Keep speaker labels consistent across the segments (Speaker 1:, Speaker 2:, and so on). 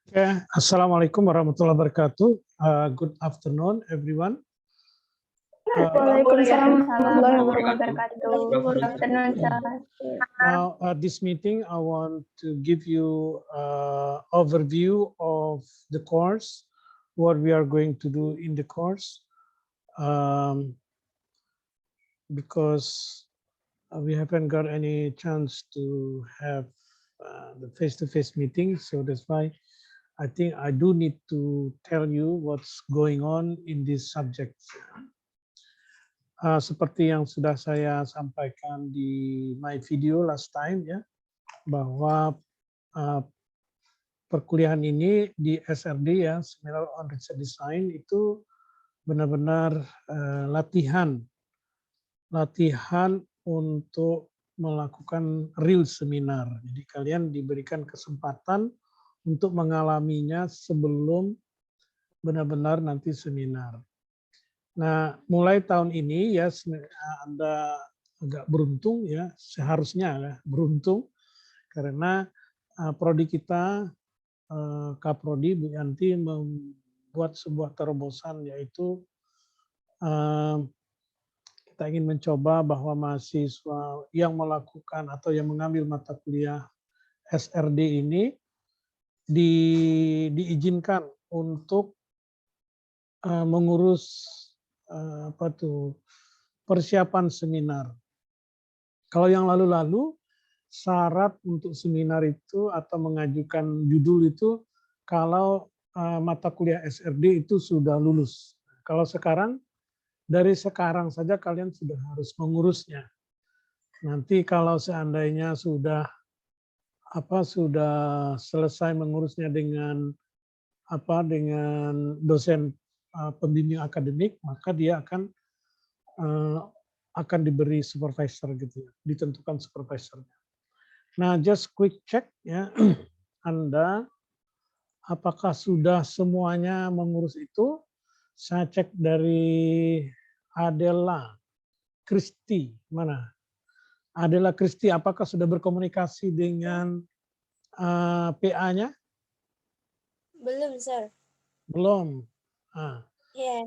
Speaker 1: Okay. Assalamualaikum warahmatullahi wabarakatuh. Good afternoon, everyone.
Speaker 2: Waalaikumsalam warahmatullahi wabarakatuh. Good afternoon, sir.
Speaker 1: Now, this meeting, I want to give you an overview of the course, what we are going to do in the course, because we haven't got any chance to have the face-to-face meeting, so that's why I think I do need to tell you what's going on in this subject. Seperti yang sudah saya sampaikan di my video last time ya, bahwa perkuliahan ini di SRD ya, Seminar on Research Design itu benar-benar latihan untuk melakukan real seminar. Jadi kalian diberikan kesempatan untuk mengalaminya sebelum benar-benar nanti seminar. Nah, mulai tahun ini ya Anda agak beruntung ya, seharusnya ya, beruntung karena prodi kita, Kaprodi Bu Yanti membuat sebuah terobosan, yaitu kita ingin mencoba bahwa mahasiswa yang melakukan atau yang mengambil mata kuliah SRD ini diizinkan untuk mengurus persiapan seminar. Kalau yang lalu-lalu syarat untuk seminar itu atau mengajukan judul itu kalau mata kuliah SRD itu sudah lulus. Kalau sekarang, dari sekarang saja kalian sudah harus mengurusnya. Nanti kalau seandainya sudah selesai mengurusnya dengan dosen pembimbing akademik, maka dia akan diberi supervisor gitu ya, ditentukan supervisornya. Nah, just quick check ya, Anda apakah sudah semuanya mengurus itu? Saya cek dari Adela Kristi, mana? Adela Kristi, apakah sudah berkomunikasi dengan PA-nya?
Speaker 2: Belum, sir.
Speaker 1: Belum.
Speaker 2: Ya.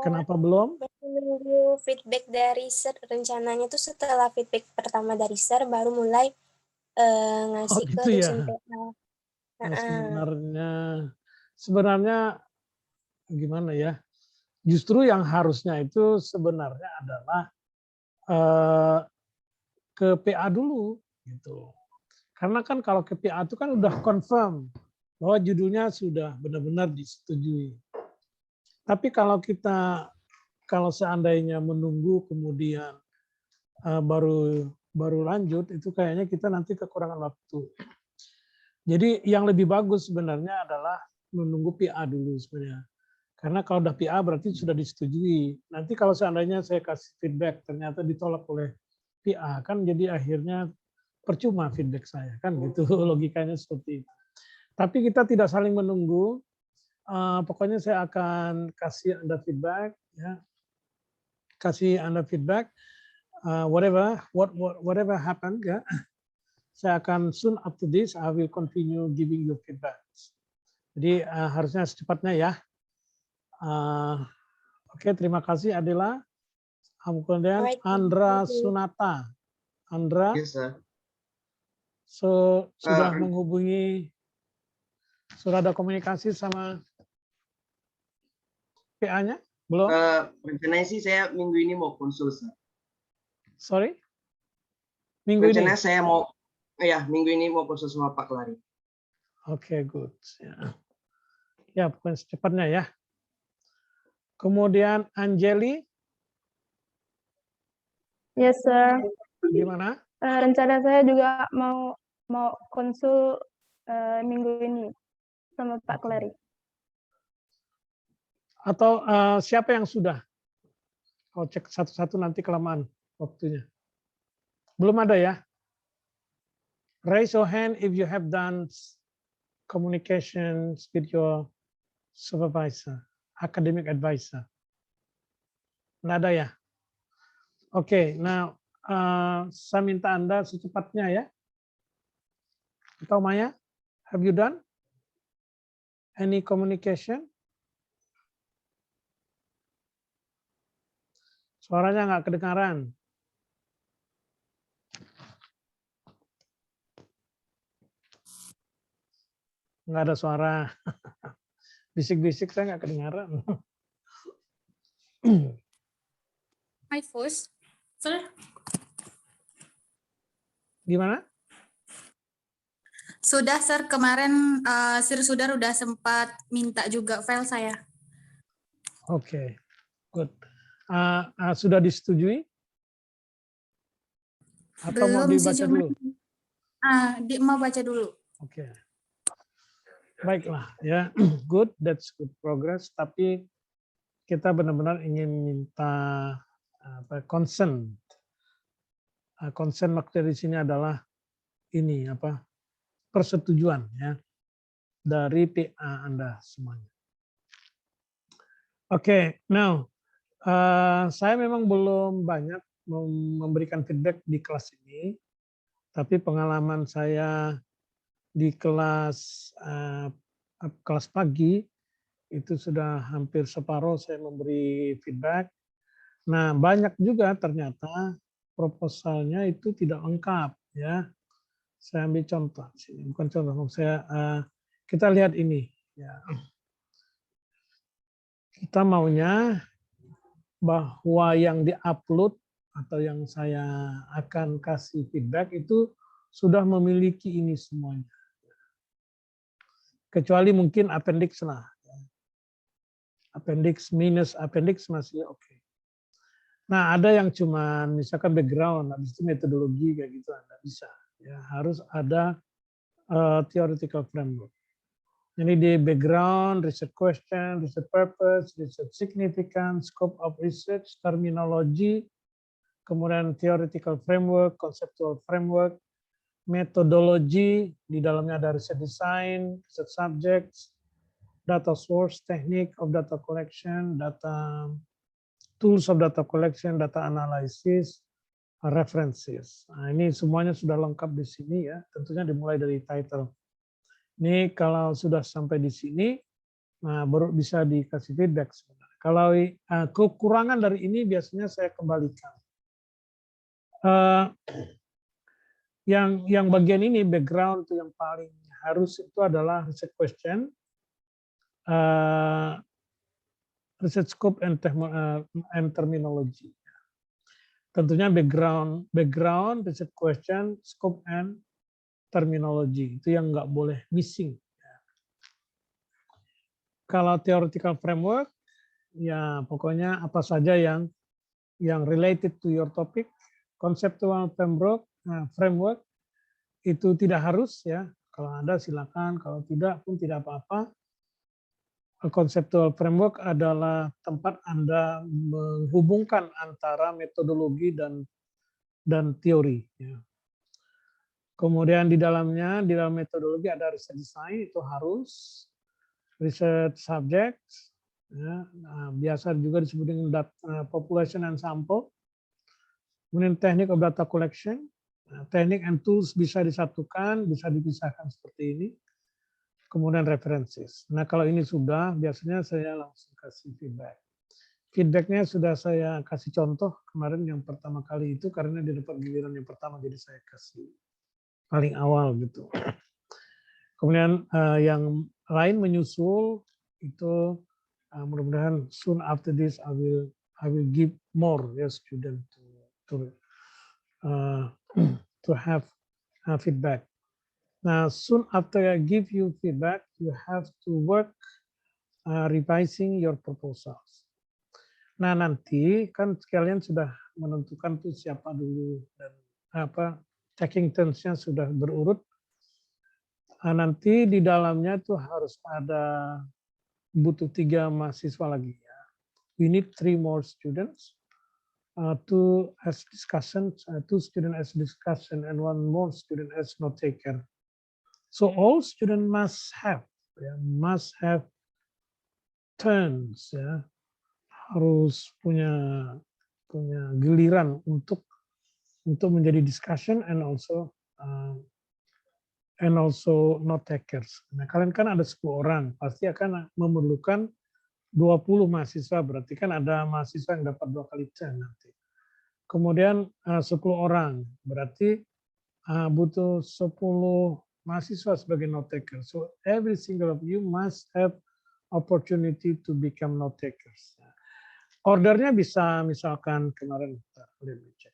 Speaker 1: Kenapa belum?
Speaker 2: Menunggu feedback dari sir. Rencananya tuh setelah feedback pertama dari sir baru mulai ngasih ke
Speaker 1: gitu
Speaker 2: dosen
Speaker 1: ya.
Speaker 2: PA.
Speaker 1: Nah, sebenarnya gimana ya? Justru yang harusnya itu sebenarnya adalah ke PA dulu gitu. Karena kan kalau ke PA itu kan udah confirm bahwa judulnya sudah benar-benar disetujui. Tapi kalau seandainya menunggu kemudian baru lanjut, itu kayaknya kita nanti kekurangan waktu. Jadi yang lebih bagus sebenarnya adalah menunggu PA dulu sebenarnya. Karena kalau udah PA berarti sudah disetujui. Nanti kalau seandainya saya kasih feedback ternyata ditolak oleh PA, kan jadi akhirnya percuma feedback saya, kan gitu logikanya seperti itu. Tapi kita tidak saling menunggu. Pokoknya saya akan kasih Anda feedback, ya. Kasih Anda feedback, whatever happen, ya. Saya akan soon after this, I will continue giving you feedback. Jadi harusnya secepatnya ya. Oke, terima kasih Adela. Kemudian Andra Sunata. Andra,
Speaker 3: yes,
Speaker 1: sudah menghubungi, sudah ada komunikasi sama PA-nya? Belum?
Speaker 3: Rencananya sih saya minggu ini mau konsul, sir.
Speaker 1: Sorry? Minggu ini?
Speaker 3: Rencananya saya mau, minggu ini mau konsul sama Pak Klari.
Speaker 1: Oke, good. Ya, pokoknya secepatnya ya. Kemudian Anjeli.
Speaker 4: Yes, sir.
Speaker 1: Gimana?
Speaker 4: Rencana saya juga mau konsul minggu ini sama Pak Klari.
Speaker 1: Atau siapa yang sudah? Kau cek satu-satu nanti kelamaan waktunya. Belum ada ya? Raise your hand if you have done communications with your supervisor, academic advisor. Nggak ada ya? Oke, nah saya minta Anda secepatnya ya. Atau Maya, have you done? Any communication? Suaranya nggak kedengaran. Nggak ada suara. Bisik-bisik saya nggak kedengaran.
Speaker 5: My voice, sir.
Speaker 1: Gimana?
Speaker 5: Sudah, sir. Kemarin Sir Sudar udah sempat minta juga file saya.
Speaker 1: Oke, good. Sudah disetujui? Atau mau
Speaker 5: Belum sih,
Speaker 1: dibaca
Speaker 5: cuma
Speaker 1: dulu?
Speaker 5: mau baca dulu.
Speaker 1: Oke. Baiklah, ya. Good, that's good progress. Tapi kita benar-benar ingin minta consent. Consent maksudnya di sini adalah ini persetujuan ya dari PA Anda semuanya. Oke, now saya memang belum banyak memberikan feedback di kelas ini, tapi pengalaman saya di kelas pagi itu sudah hampir separuh saya memberi feedback. Nah, banyak juga ternyata proposalnya itu tidak lengkap ya. Saya ambil contoh sini, bukan contoh, kita lihat ini ya. Kita maunya bahwa yang diupload atau yang saya akan kasih feedback itu sudah memiliki ini semuanya. Kecuali mungkin appendix lah. Appendix minus appendix masih oke. Nah, ada yang cuma misalkan background, habis itu metodologi kayak gitu Anda bisa. Ya, harus ada theoretical framework. Jadi di background, research question, research purpose, research significance, scope of research, terminology, kemudian theoretical framework, conceptual framework, metodologi, di dalamnya ada research design, research subjects, data source, technique of data collection, data tools of data collection, data analysis, references. Nah, ini semuanya sudah lengkap di sini ya, tentunya dimulai dari title. Ini kalau sudah sampai di sini, nah baru bisa dikasih feedback sebenarnya. Kalau kekurangan dari ini biasanya saya kembalikan. Yang bagian ini background itu yang paling harus itu adalah research question, research scope and terminology. Tentunya background, research question, scope and terminology itu yang nggak boleh missing. Kalau theoretical framework, ya pokoknya apa saja yang related to your topic. Conceptual framework itu tidak harus ya. Kalau ada silakan, kalau tidak pun tidak apa-apa. Conceptual framework adalah tempat Anda menghubungkan antara metodologi dan teori. Ya. Kemudian di dalam metodologi ada research design, itu harus. Research subject, ya, biasa juga disebut dengan population and sample. Kemudian technique of data collection, teknik and tools bisa disatukan, bisa dipisahkan seperti ini. Kemudian references. Nah kalau ini sudah, biasanya saya langsung kasih feedback. Feedbacknya sudah saya kasih contoh kemarin yang pertama kali itu karena di dapat giliran yang pertama, jadi saya kasih paling awal gitu. Kemudian yang lain menyusul itu mudah-mudahan soon after this I will give more student to have feedback. Now soon after I give you feedback, you have to work revising your proposals. Nah nanti kan sekalian sudah menentukan tuh siapa dulu dan taking turns-nya sudah berurut. Nanti di dalamnya itu harus ada butuh 3 mahasiswa lagi ya. We need 3 more students, 2 as discussion, 2 student as discussion, and 1 more student as note taker. So all student must have turns ya, harus punya giliran untuk menjadi discussion and also and also note takers. Nah, kalian kan ada 10 orang, pasti akan memerlukan 20 mahasiswa, berarti kan ada mahasiswa yang dapat 2 kali chance nanti. Kemudian 10 orang, berarti butuh 10 mahasiswa sebagai note taker. So every single of you must have opportunity to become note takers. Ordernya bisa misalkan kemarin, let me check.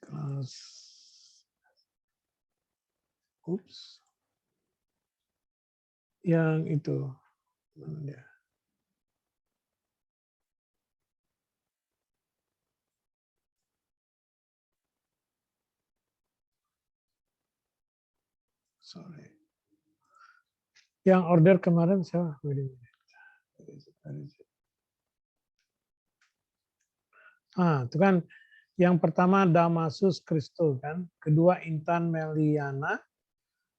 Speaker 1: Kelas, oops, yang itu, mana dia? Sorry. Yang order kemarin saya, wait a minute. Itu kan yang pertama Damasus Kristo kan, kedua Intan Meliana,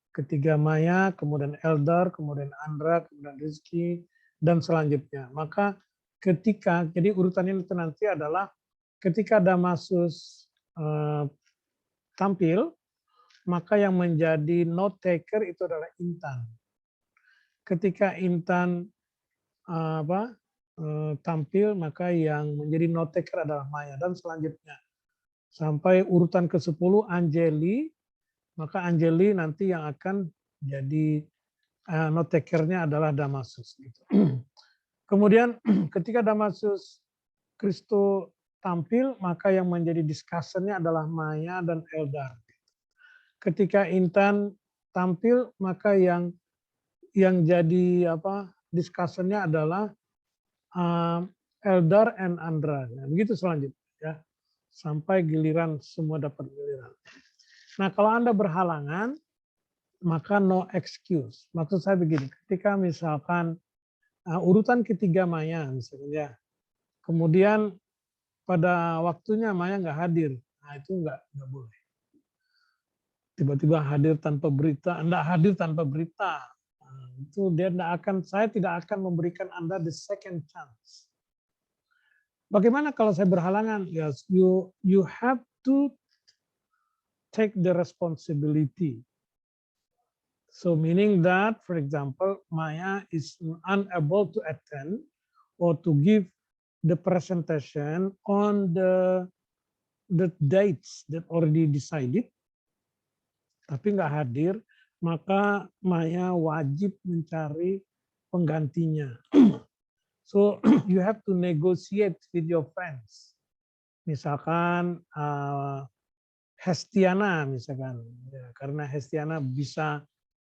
Speaker 1: ketiga Maya, kemudian Eldar, kemudian Andra, kemudian Rizky, dan selanjutnya. Maka ketika, jadi urutannya itu nanti adalah ketika Damasus tampil, maka yang menjadi note taker itu adalah Intan. Ketika Intan tampil, maka yang menjadi note taker adalah Maya, dan selanjutnya. Sampai urutan ke-10 Anjeli, maka Anjeli nanti yang akan jadi note takernya adalah Damasus. Gitu. Kemudian ketika Damasus Kristo tampil, maka yang menjadi discussionnya adalah Maya dan Eldar. Ketika Intan tampil, maka yang jadi discussionnya adalah Eldar and Andra. Begitu selanjutnya ya. Sampai giliran semua dapat giliran. Nah, kalau Anda berhalangan, maka no excuse. Maksud saya begini, ketika misalkan urutan ketiga Maya misalnya, kemudian pada waktunya Maya nggak hadir, nah itu nggak boleh. Tiba-tiba hadir tanpa berita, Anda hadir tanpa berita, nah, itu dia saya tidak akan memberikan Anda the second chance. Bagaimana kalau saya berhalangan? Yes, you have to take the responsibility. So meaning that, for example, Maya is unable to attend or to give the presentation on the dates that already decided, tapi nggak hadir, maka Maya wajib mencari penggantinya. So you have to negotiate with your friends. Misalkan Hestiana misalkan, ya, karena Hestiana bisa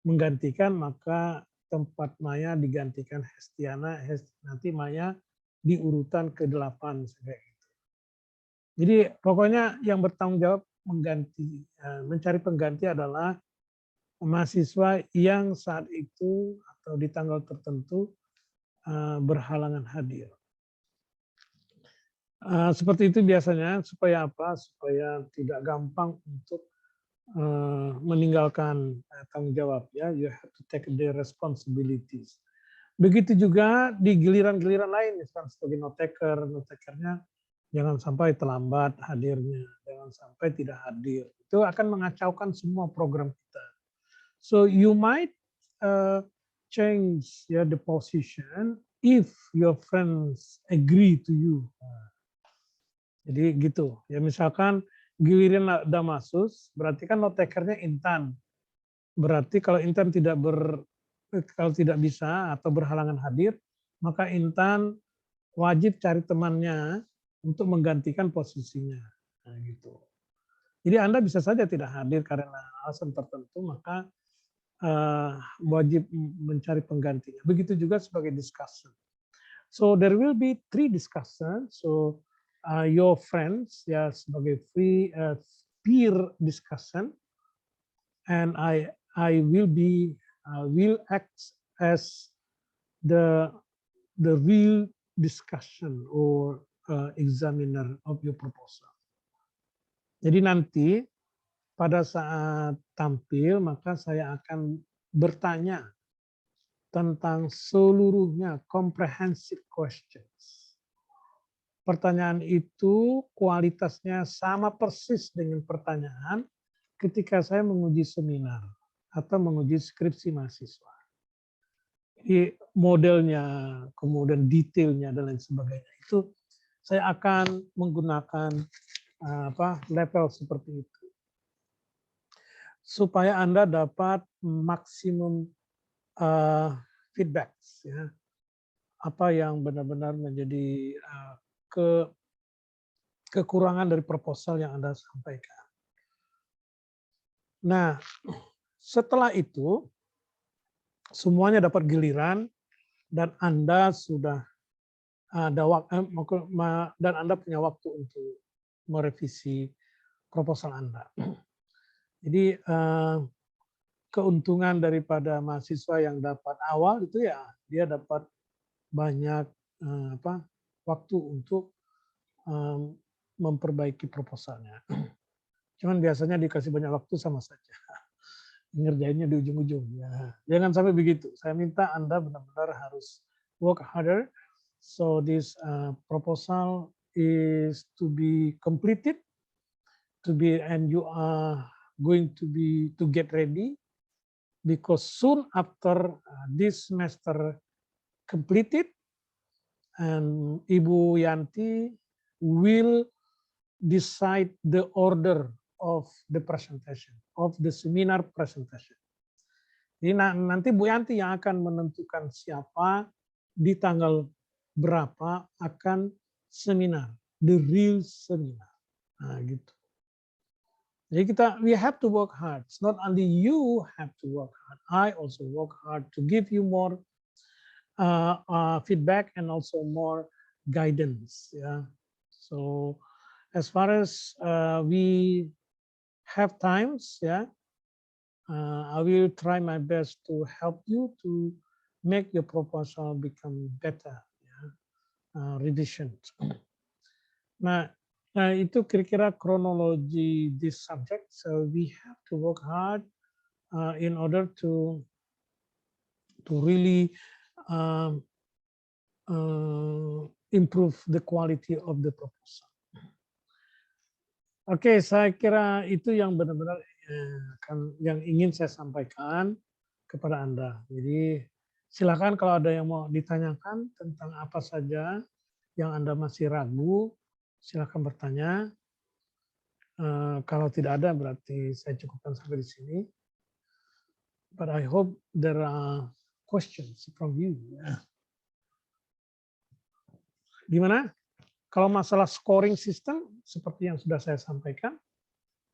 Speaker 1: menggantikan, maka tempat Maya digantikan Hestiana, nanti Maya di urutan ke-8 kayak gitu. Jadi pokoknya yang bertanggung jawab mencari pengganti adalah mahasiswa yang saat itu atau di tanggal tertentu berhalangan hadir. Seperti itu biasanya, supaya apa? Supaya tidak gampang untuk meninggalkan tanggung jawab. Ya, you have to take the responsibilities. Begitu juga di giliran-giliran lain, misalkan sebagai note takernya jangan sampai terlambat hadirnya, jangan sampai tidak hadir. Itu akan mengacaukan semua program kita. So you might change the position if your friends agree to you. Jadi gitu. Ya misalkan giliran Damasus, berarti kan note takernya Intan. Berarti kalau Intan kalau tidak bisa atau berhalangan hadir, maka Intan wajib cari temannya untuk menggantikan posisinya. Nah, gitu. Jadi Anda bisa saja tidak hadir karena alasan tertentu, maka wajib mencari penggantinya. Begitu juga sebagai discussion. So there will be 3 discussions. So your friends ya sebagai peer discussion, and I will act as the real discussion or examiner of your proposal. Jadi nanti pada saat tampil, maka saya akan bertanya tentang seluruhnya, comprehensive questions. pertanyaan itu kualitasnya sama persis dengan pertanyaan ketika saya menguji seminar atau menguji skripsi mahasiswa. Jadi modelnya, kemudian detailnya dan lain sebagainya itu saya akan menggunakan level seperti itu supaya Anda dapat maksimum feedback, ya, apa yang benar-benar menjadi kekurangan dari proposal yang Anda sampaikan. Nah, setelah itu semuanya dapat giliran dan Anda sudah ada dan Anda punya waktu untuk merevisi proposal Anda. Jadi keuntungan daripada mahasiswa yang dapat awal itu ya dia dapat banyak waktu untuk memperbaiki proposalnya. Cuman biasanya dikasih banyak waktu sama saja. Ngerjainnya di ujung-ujung. Ya. Jangan sampai begitu. Saya minta Anda benar-benar harus work harder. So this proposal is to be completed, and you are going to get ready, because soon after this semester completed, and Ibu Yanti will decide the order of the presentation, of the seminar presentation. Jadi nanti Bu Yanti yang akan menentukan siapa di tanggal berapa akan seminar, the real seminar. Nah, gitu. Jadi we have to work hard. It's not only you have to work hard. I also work hard to give you more feedback and also more guidance. Yeah. So as far as we have times, yeah, I will try my best to help you to make your proposal become better, yeah, revision. Nah, itu kira-kira kronologi this subject. So we have to work hard in order to really improve the quality of the proposal. Oke, saya kira itu yang benar-benar yang ingin saya sampaikan kepada Anda. Jadi silakan kalau ada yang mau ditanyakan tentang apa saja yang Anda masih ragu, silakan bertanya. Kalau tidak ada berarti saya cukupkan sampai di sini. But I hope there are questions from you. Gimana? Kalau masalah scoring system, seperti yang sudah saya sampaikan,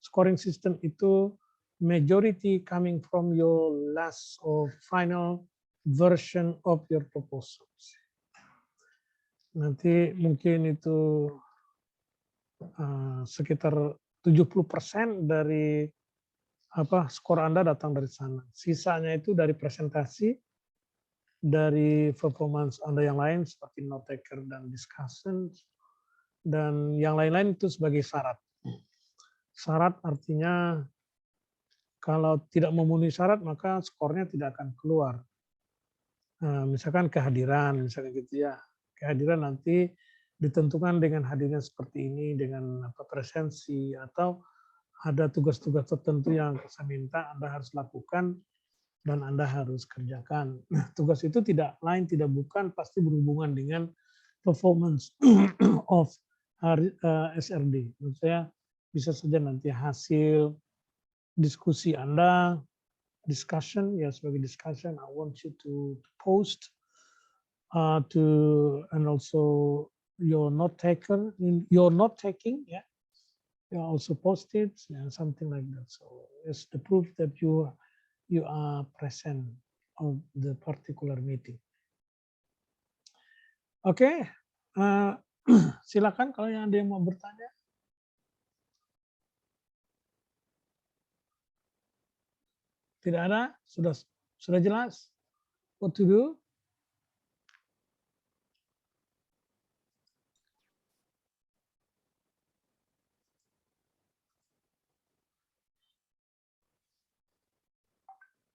Speaker 1: scoring system itu majority coming from your last or final version of your proposals. Nanti mungkin itu sekitar 70% dari skor Anda datang dari sana. Sisanya itu dari presentasi, dari performance Anda yang lain seperti note taker dan discussion, dan yang lain-lain itu sebagai syarat. Syarat artinya kalau tidak memenuhi syarat maka skornya tidak akan keluar. Misalkan kehadiran, misalnya gitu ya. Kehadiran nanti ditentukan dengan hadirnya seperti ini, dengan presensi, atau ada tugas-tugas tertentu yang saya minta Anda harus lakukan dan Anda harus kerjakan. Nah, tugas itu tidak bukan pasti berhubungan dengan performance of SRD. Menurut saya bisa saja nanti hasil diskusi Anda, discussion, ya sebagai discussion, I want you to post and also your note taking, yeah, you also post it, and something like that. So it's the proof that you are present of the particular meeting. Oke. Silakan kalau yang ada yang mau bertanya. Tidak ada? Sudah jelas what to do?